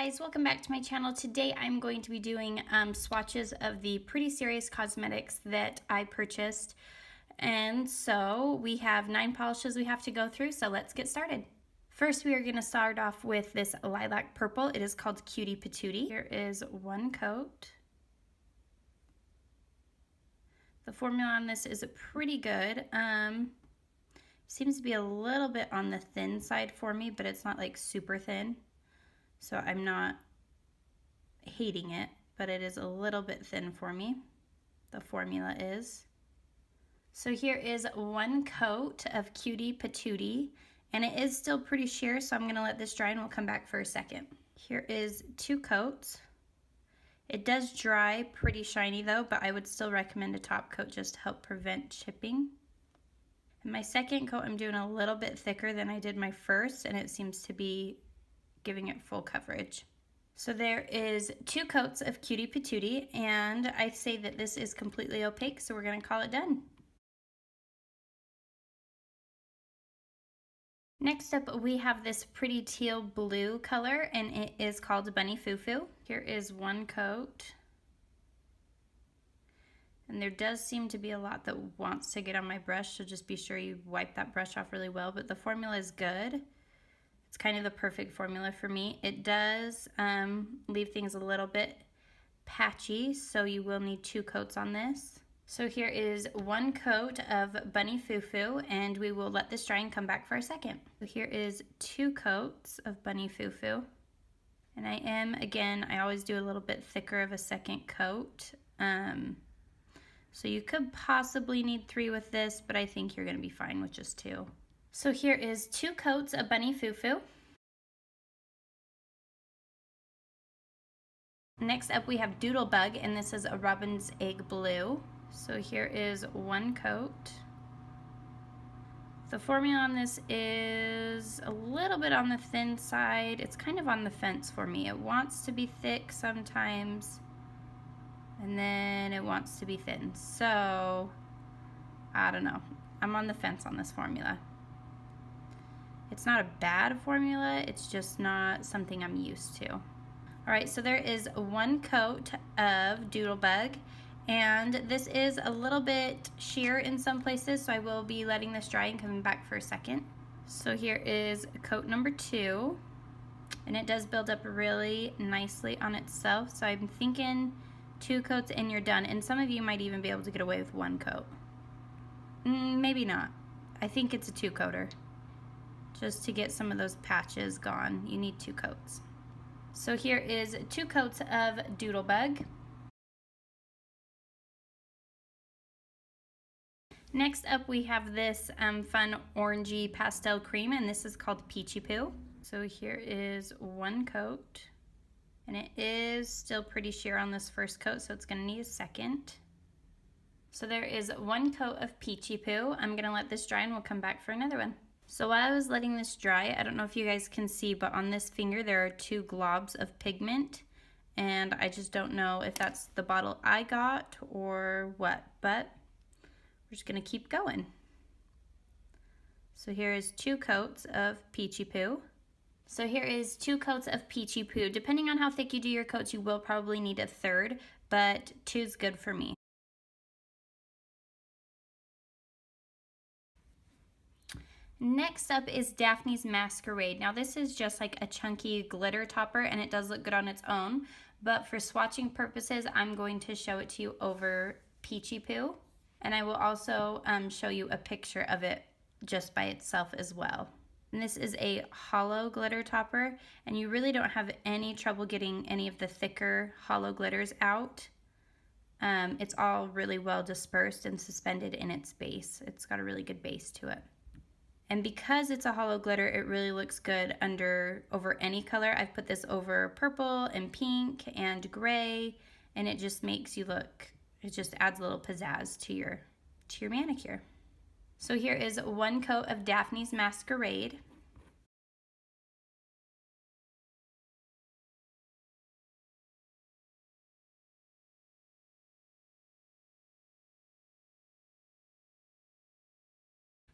guys, welcome back to my channel. Today I'm going to be doing swatches of the Pretty Serious cosmetics that I purchased. And so we have 9 polishes we have to go through, so let's get started. First we are going to start off with this lilac purple. It is called Cutie Patootie. Here is one coat. The formula on this is pretty good. Seems to be a little bit on the thin side for me, but it's not like super thin. So I'm not hating it, but it is a little bit thin for me. The formula is. So here is one coat of Cutie Patootie, and it is still pretty sheer, so I'm gonna let this dry and we'll come back for a second. Here is 2 coats. It does dry pretty shiny though, but I would still recommend a top coat just to help prevent chipping. And my second coat I'm doing a little bit thicker than I did my first, and it seems to be giving it full coverage. So there is 2 coats of Cutie Patootie, and I say that this is completely opaque, so we're going to call it done. Next up we have this pretty teal blue color, and it is called Bunny Foo Foo. Here is one coat, and there does seem to be a lot that wants to get on my brush, so just be sure you wipe that brush off really well, but the formula is good. It's kind of the perfect formula for me. It does leave things a little bit patchy, so you will need 2 coats on this. So here is one coat of Bunny Foo Foo, and we will let this dry and come back for a second. So here is 2 coats of Bunny Foo Foo. And I always do a little bit thicker of a second coat. So you could possibly need 3 with this, but I think you're gonna be fine with just 2. So here is 2 coats of Bunny Foo Foo. Next up we have Doodlebug, and this is a robin's egg blue. So here is one coat. The formula on this is a little bit on the thin side. It's kind of on the fence for me. It wants to be thick sometimes, and then it wants to be thin. So I don't know. I'm on the fence on this formula. It's not a bad formula, it's just not something I'm used to. All right, so there is one coat of Doodlebug, and this is a little bit sheer in some places, so I will be letting this dry and coming back for a second. So here is coat number 2, and it does build up really nicely on itself, so I'm thinking 2 coats and you're done, and some of you might even be able to get away with 1 coat. Maybe not. I think it's a 2-coater. Just to get some of those patches gone, you need 2 coats. So here is 2 coats of Doodlebug. Next up we have this fun orangey pastel cream, and this is called Peachy Pooh. So here is one coat, and it is still pretty sheer on this first coat, so it's gonna need a second. So there is one coat of Peachy Pooh. I'm gonna let this dry and we'll come back for another one. So while I was letting this dry, I don't know if you guys can see, but on this finger there are 2 globs of pigment, and I just don't know if that's the bottle I got or what, but we're just gonna keep going. So here is 2 coats of Peachy Pooh. So here is 2 coats of Peachy Pooh. Depending on how thick you do your coats, you will probably need a 3rd, but 2 is good for me. Next up is Daphnes Masquerade. Now this is just like a chunky glitter topper, and it does look good on its own, but for swatching purposes I'm going to show it to you over Peachy Pooh, and I will also show you a picture of it just by itself as well. And this is a hollow glitter topper, and you really don't have any trouble getting any of the thicker hollow glitters out. It's all really well dispersed and suspended in its base. It's got a really good base to it. And because it's a hollow glitter, it really looks good over any color. I've put this over purple and pink and gray, and it just makes you look, it just adds a little pizzazz to your manicure. So here is one coat of Daphnes Masquerade.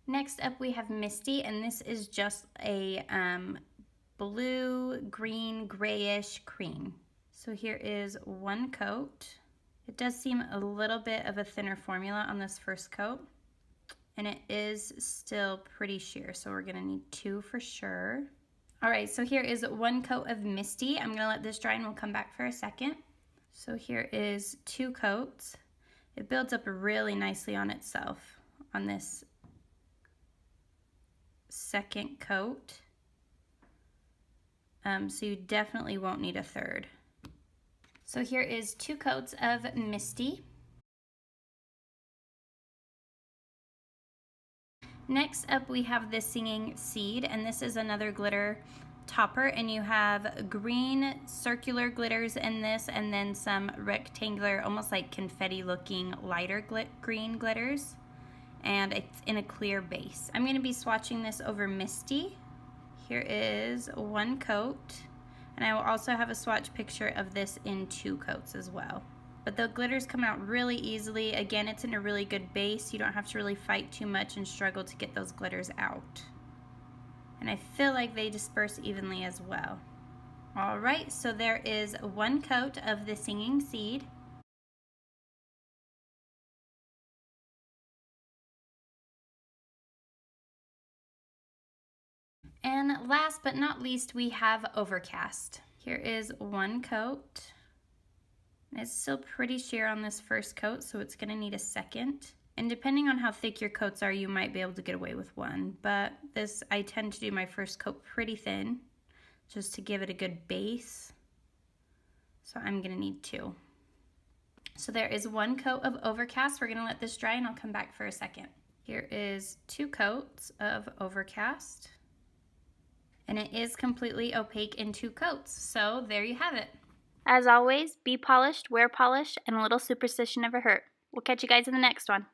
Next up we have Misty, and this is just a blue, green, grayish, cream. So here is one coat. It does seem a little bit of a thinner formula on this first coat, and it is still pretty sheer, so we're gonna need 2 for sure. All right, so here is one coat of Misty. I'm gonna let this dry and we'll come back for a second. So here is 2 coats. It builds up really nicely on itself on this second coat. So you definitely won't need a third. So here is 2 coats of Misty. Next up we have the Singing Seed, and this is another glitter topper, and you have green circular glitters in this and then some rectangular, almost like confetti looking lighter green glitters, and it's in a clear base. I'm going to be swatching this over Misty. Here is 1 coat, and I will also have a swatch picture of this in 2 coats as well. But the glitters come out really easily. Again, it's in a really good base. You don't have to really fight too much and struggle to get those glitters out. And I feel like they disperse evenly as well. All right, so there is 1 coat of the Singing Seed. And last but not least, we have Overcast. Here is 1 coat. It's still pretty sheer on this first coat, so it's gonna need a second. And depending on how thick your coats are, you might be able to get away with 1. But this, I tend to do my first coat pretty thin, just to give it a good base. So I'm gonna need 2. So there is 1 coat of Overcast. We're gonna let this dry and I'll come back for a second. Here is 2 coats of Overcast. And it is completely opaque in 2 coats. So there you have it. As always, be polished, wear polish, and a little superstition never hurt. We'll catch you guys in the next one.